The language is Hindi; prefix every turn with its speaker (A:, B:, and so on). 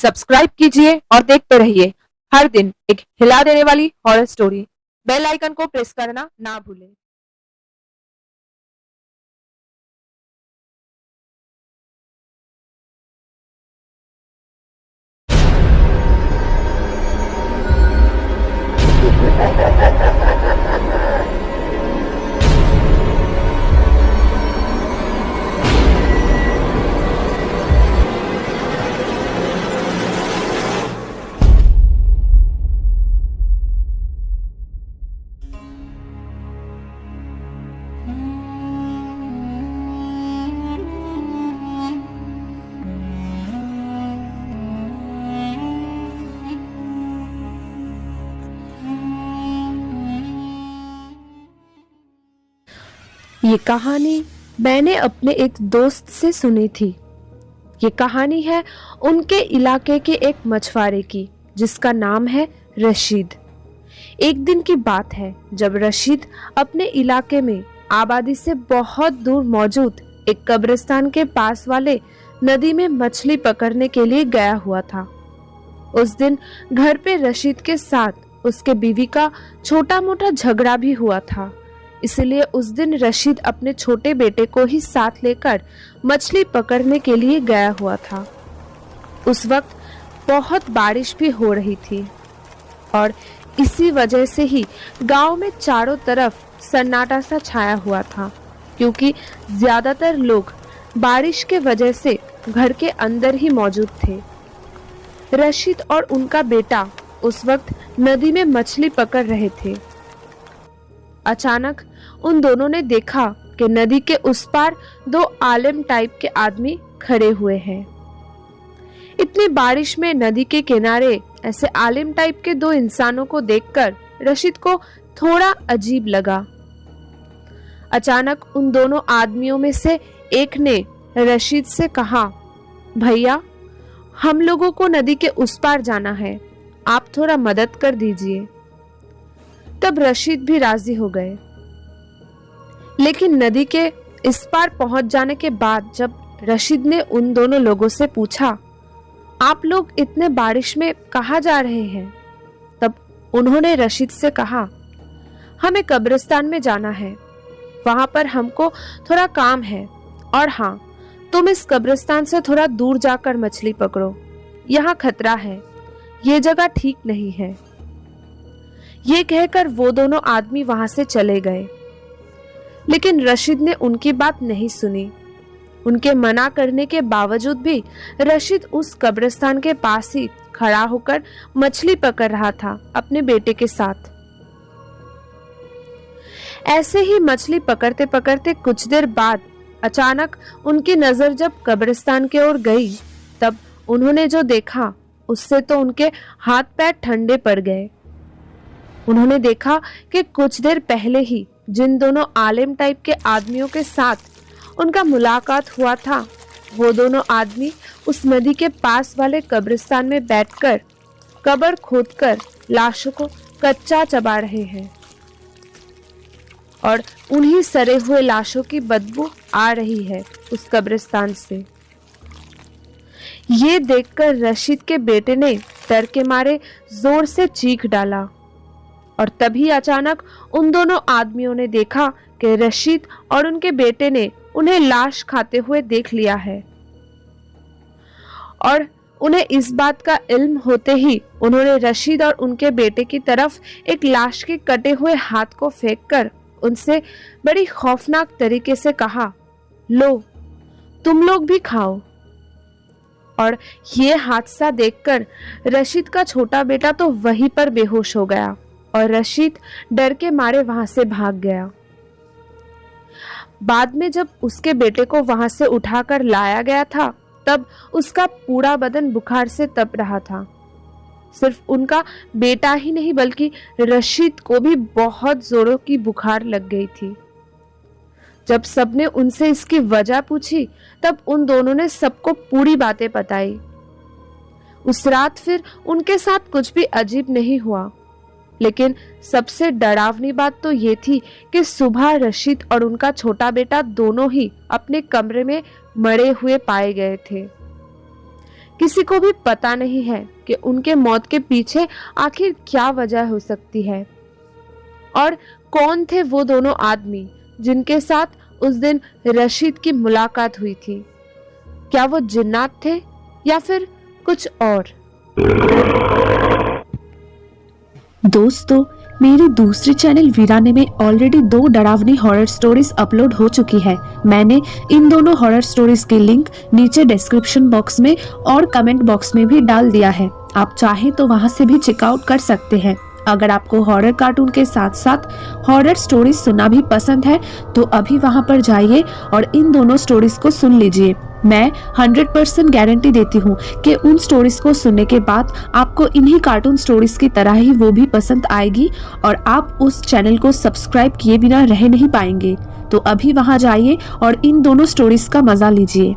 A: सब्सक्राइब कीजिए और देखते रहिए हर दिन एक हिला देने वाली हॉरर स्टोरी। बेल आइकन को प्रेस करना ना भूलें।
B: ये कहानी मैंने अपने एक दोस्त से सुनी थी। ये कहानी है उनके इलाके के एक मछुआरे की, जिसका नाम है रशीद। एक दिन की बात है जब रशीद अपने इलाके में आबादी से बहुत दूर मौजूद एक कब्रिस्तान के पास वाले नदी में मछली पकड़ने के लिए गया हुआ था। उस दिन घर पे रशीद के साथ उसके बीवी का छोटा मोटा झगड़ा भी हुआ था, इसलिए उस दिन रशीद अपने छोटे बेटे को ही साथ लेकर मछली पकड़ने के लिए गया हुआ था। उस वक्त बहुत बारिश भी हो रही थी और इसी वजह से ही गांव में चारों तरफ सन्नाटा सा छाया हुआ था, क्योंकि ज्यादातर लोग बारिश के वजह से घर के अंदर ही मौजूद थे। रशीद और उनका बेटा उस वक्त नदी में मछली पकड़ रहे थे। अचानक उन दोनों ने देखा कि नदी के उस पार दो आलिम टाइप के आदमी खड़े हुए हैं। इतनी बारिश में नदी के किनारे ऐसे आलिम टाइप के दो इंसानों को देखकर रशीद को थोड़ा अजीब लगा। अचानक उन दोनों आदमियों में से एक ने रशीद से कहा, भैया, हम लोगों को नदी के उस पार जाना है, आप थोड़ा मदद कर दीजिए। तब रशीद भी राजी हो गए, लेकिन नदी के इस पार पहुंच जाने के बाद जब रशीद ने उन दोनों लोगों से पूछा, आप लोग इतने बारिश में कहाँ जा रहे हैं? तब उन्होंने रशीद से कहा, हमें कब्रिस्तान में जाना है, वहां पर हमको थोड़ा काम है, और हाँ, तुम इस कब्रिस्तान से थोड़ा दूर जाकर मछली पकड़ो, यहाँ खतरा है, ये जगह ठीक नहीं है। ये कहकर वो दोनों आदमी वहां से चले गए, लेकिन रशीद ने उनकी बात नहीं सुनी। उनके मना करने के बावजूद भी रशीद उस कब्रिस्तान के पास ही खड़ा होकर मछली पकड़ रहा था अपने बेटे के साथ। ऐसे ही मछली पकड़ते पकड़ते कुछ देर बाद अचानक उनकी नजर जब कब्रिस्तान की ओर गई, तब उन्होंने जो देखा उससे तो उनके हाथ पैर ठंडे पड़ गए। उन्होंने देखा कि कुछ देर पहले ही जिन दोनों आलिम टाइप के आदमियों के साथ उनका मुलाकात हुआ था, वो दोनों आदमी उस नदी के पास वाले कब्रिस्तान में बैठकर कब्र खोदकर लाशों को कच्चा चबा रहे हैं और उन्हीं सड़े हुए लाशों की बदबू आ रही है उस कब्रिस्तान से। ये देखकर रशीद के बेटे ने डर के मारे जोर से चीख डाला, और तभी अचानक उन दोनों आदमियों ने देखा कि रशीद और उनके बेटे ने उन्हें लाश खाते हुए देख लिया है, और उन्हें इस बात का इल्म होते ही उन्होंने रशीद और उनके बेटे की तरफ एक लाश के कटे हुए हाथ को फेंककर उनसे बड़ी खौफनाक तरीके से कहा, लो, तुम लोग भी खाओ। और ये हादसा देखकर रशीद का छोटा बेटा तो वहीं पर बेहोश हो गया और रशीद डर के मारे वहां से भाग गया। बाद में जब उसके बेटे को वहां से उठाकर लाया गया था, तब उसका पूरा बदन बुखार से तप रहा था। सिर्फ उनका बेटा ही नहीं बल्कि रशीद को भी बहुत जोरों की बुखार लग गई थी। जब सबने उनसे इसकी वजह पूछी, तब उन दोनों ने सबको पूरी बातें बताई। उस रात फिर उनके साथ कुछ भी अजीब नहीं हुआ, लेकिन सबसे डरावनी बात तो ये थी कि सुबह रशीद और उनका छोटा बेटा दोनों ही अपने कमरे में मरे हुए पाए गए थे। किसी को भी पता नहीं है कि उनके मौत के पीछे आखिर क्या वजह हो सकती है और कौन थे वो दोनों आदमी जिनके साथ उस दिन रशीद की मुलाकात हुई थी। क्या वो जिन्नात थे या फिर कुछ और?
C: दोस्तों, मेरे दूसरे चैनल वीराने में ऑलरेडी 2 डरावनी हॉरर स्टोरीज अपलोड हो चुकी है। मैंने इन दोनों हॉरर स्टोरीज के लिंक नीचे डिस्क्रिप्शन बॉक्स में और कमेंट बॉक्स में भी डाल दिया है। आप चाहें तो वहां से भी चेकआउट कर सकते हैं। अगर आपको हॉरर कार्टून के साथ साथ हॉरर स्टोरीज सुनना भी पसंद है तो अभी वहां पर जाइए और इन दोनों स्टोरीज को सुन लीजिए। मैं 100% गारंटी देती हूँ कि उन स्टोरीज को सुनने के बाद आपको इन्हीं कार्टून स्टोरीज की तरह ही वो भी पसंद आएगी और आप उस चैनल को सब्सक्राइब किए बिना रह नहीं पाएंगे। तो अभी वहां जाइए और इन दोनों स्टोरीज का मजा लीजिए।